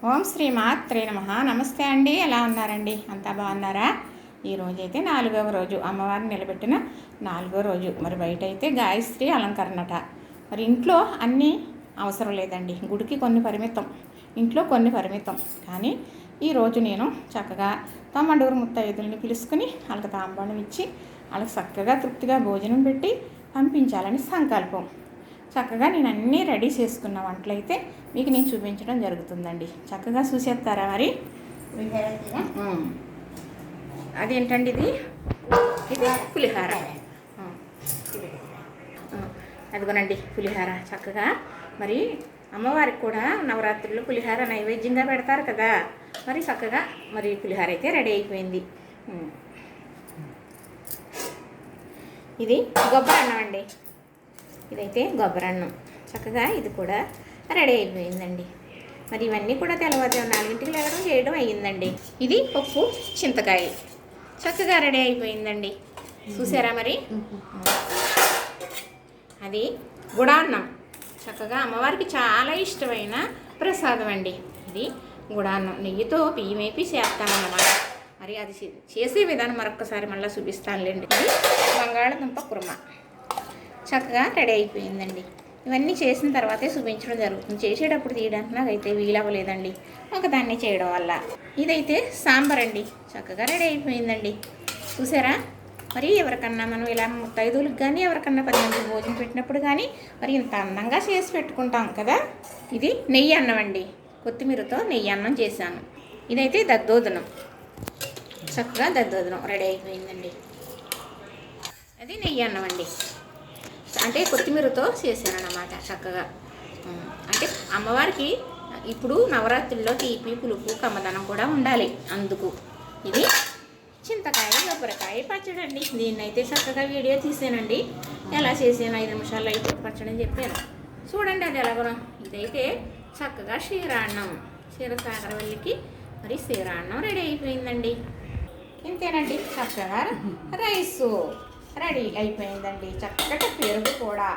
ఓం శ్రీ మాత్రే నమః. నమస్తే అండి, ఎలా ఉన్నారండి? అంతా బాగున్నారా? ఈరోజైతే 4వ రోజు, అమ్మవారిని నిలబెట్టిన 4వ రోజు. మరి బయట అయితే గాయత్రి అలంకరణట. మరి ఇంట్లో అన్నీ అవసరం లేదండి, గుడికి కొన్ని పరిమితం, ఇంట్లో కొన్ని పరిమితం. కానీ ఈరోజు నేను చక్కగా తమ్మండూరు ముత్తైదుల్ని పిలుచుకుని వాళ్ళకి తాంబూలం ఇచ్చి వాళ్ళకి చక్కగా తృప్తిగా భోజనం పెట్టి పంపించాలని సంకల్పం. చక్కగా నేను అన్నీ రెడీ చేసుకున్న వంటలైతే మీకు నేను చూపించడం జరుగుతుందండి. చక్కగా చూసేస్తారా మరి? అదేంటండి ఇది పులిహార. అదిగోనండి పులిహార. చక్కగా మరి అమ్మవారికి కూడా నవరాత్రులు పులిహార నైవేద్యంగా పెడతారు కదా. మరి చక్కగా మరి పులిహార అయితే రెడీ అయిపోయింది. ఇది కొబ్బరన్నం అండి. ఇదైతే కొబ్బరన్నం. చక్కగా ఇది కూడా రెడీ అయిపోయిందండి. మరి ఇవన్నీ కూడా తెల్లవారుజాము 4ంటికి లేవడం చేయడం అయ్యిందండి. ఇది పప్పు చింతకాయ చక్కగా రెడీ అయిపోయిందండి. చూసారా మరి? అది గుడాన్నం. చక్కగా అమ్మవారికి చాలా ఇష్టమైన ప్రసాదం అండి. ఇది గుడాన్నం నెయ్యితో బియ్యం వేపి చేస్తామన్నమాట. మరి అది చేసే విధానం మరొకసారి మళ్ళీ చూపిస్తానులేండి. ఇది బంగాళదుంప కుర్మా చక్కగా రెడీ అయిపోయిందండి. ఇవన్నీ చేసిన తర్వాతే చూపించడం జరుగుతుంది. చేసేటప్పుడు తీయడానికి నాకైతే వీలవ్వలేదండి ఒకదాన్ని చేయడం వల్ల. ఇదైతే సాంబార్ అండి. చక్కగా రెడీ అయిపోయిందండి. చూసారా? మరి ఎవరికన్నా మనం ఇలా 35లకు కానీ ఎవరికన్నా 10 మందికి భోజనం పెట్టినప్పుడు కానీ మరి ఇంత అందంగా చేసి పెట్టుకుంటాం కదా. ఇది నెయ్యి అన్నం అండి. కొత్తిమీరతో నెయ్యి అన్నం చేశాను. ఇదైతే దద్దోజనం. చక్కగా దద్దోజనం రెడీ అయిపోయిందండి. అది నెయ్యి అన్నం అండి. అంటే కొత్తిమీరతో చేశాను అన్నమాట. చక్కగా అంటే అమ్మవారికి ఇప్పుడు నవరాత్రుల్లో తీపి పులుపు కమ్మదనం కూడా ఉండాలి. అందుకు ఇది చింతకాయ కొబ్బరికాయ పచ్చడి అండి. దీన్ని అయితే చక్కగా వీడియో తీసానండి. ఎలా చేసాను 5 నిమిషాల్లో అయిపోయి పచ్చడి అని చెప్పాను. చూడండి అది ఎలాగో. ఇదైతే చక్కగా క్షీరాన్నం. క్షీరసాగరవల్లికి మరి క్షీరాన్నం రెడీ అయిపోయిందండి. ఇంతేనండి. చక్కగా రైసు రెడీ అయిపోయిందండి. చక్కగా పెరుగు కూడా.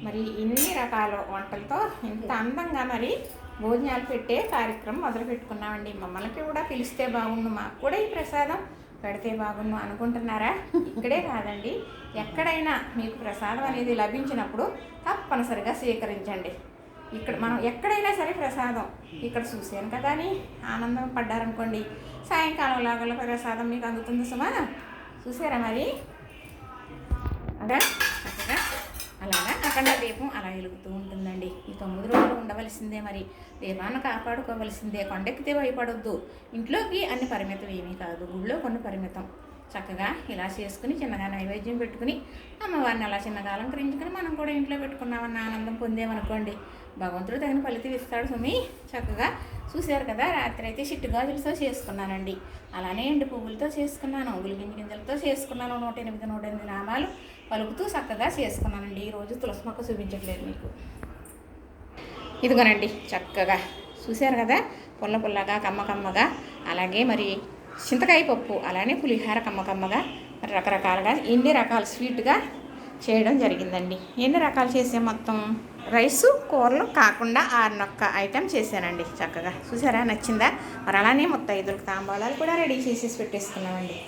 మరి ఇన్ని రకాల వంటలతో ఇంత అందంగా మరి భోజనాలు పెట్టే కార్యక్రమం మొదలు పెట్టుకున్నామండి. మమ్మల్ని కూడా పిలిస్తే బాగుండు, మాకు కూడా ఈ ప్రసాదం పెడితే బాగుండు అనుకుంటున్నారా? ఇక్కడే కాదండి, ఎక్కడైనా మీకు ప్రసాదం అనేది లభించినప్పుడు తప్పనిసరిగా స్వీకరించండి. ఇక్కడ మనం ఎక్కడైనా సరే ప్రసాదం ఇక్కడ చూశాను కదా అని ఆనందం పడ్డారనుకోండి, సాయంకాలం లాగా ప్రసాదం మీకు అందుతుంది సుమా. చూసారా మరి? అలా చక్కగా అలాగా అఖండ దీపం అలా వెలుగుతూ ఉంటుందండి. ఈ 9 రోజులు ఉండవలసిందే. మరి దీపాన్ని కాపాడుకోవలసిందే. కొండెక్కితే భయపడొద్దు. ఇంట్లోకి అన్ని పరిమితం ఏమీ కాదు, గుళ్ళో కొన్ని పరిమితం. చక్కగా ఇలా చేసుకుని చిన్నగా నైవేద్యం పెట్టుకుని అమ్మవారిని అలా చిన్నగా అలంకరించుకుని మనం కూడా ఇంట్లో పెట్టుకున్నామన్న ఆనందం పొందేమనుకోండి, భగవంతుడు తగిన ఫలితం ఇస్తాడు సుమి. చక్కగా చూశారు కదా. రాత్రి అయితే చిట్టు గాజులతో చేసుకున్నానండి. అలానే ఎండు పువ్వులతో చేసుకున్నాను, ఉలిగింజ గింజలతో చేసుకున్నాను. 108 నామాలు పలుకుతూ చక్కగా చేసుకున్నానండి. ఈరోజు తులసి మొక్క చూపించట్లేదు మీకు. ఇదిగోనండి చక్కగా చూశారు కదా. పుల్ల పుల్లగా కమ్మకమ్మగా, అలాగే మరి చింతకాయ పప్పు, అలానే పులిహార కమ్మకమ్మగా, మరి రకరకాలుగా ఎన్ని రకాల స్వీట్గా చేయడం జరిగిందండి. ఎన్ని రకాలు చేసే మొత్తం రైసు కూరలు కాకుండా 6 ఐటెం చేశానండి. చక్కగా చూసారా? నచ్చిందా? మరి అలానే 35లకు తాంబూలాలు కూడా రెడీ చేసేసి పెట్టేసుకున్నామండి.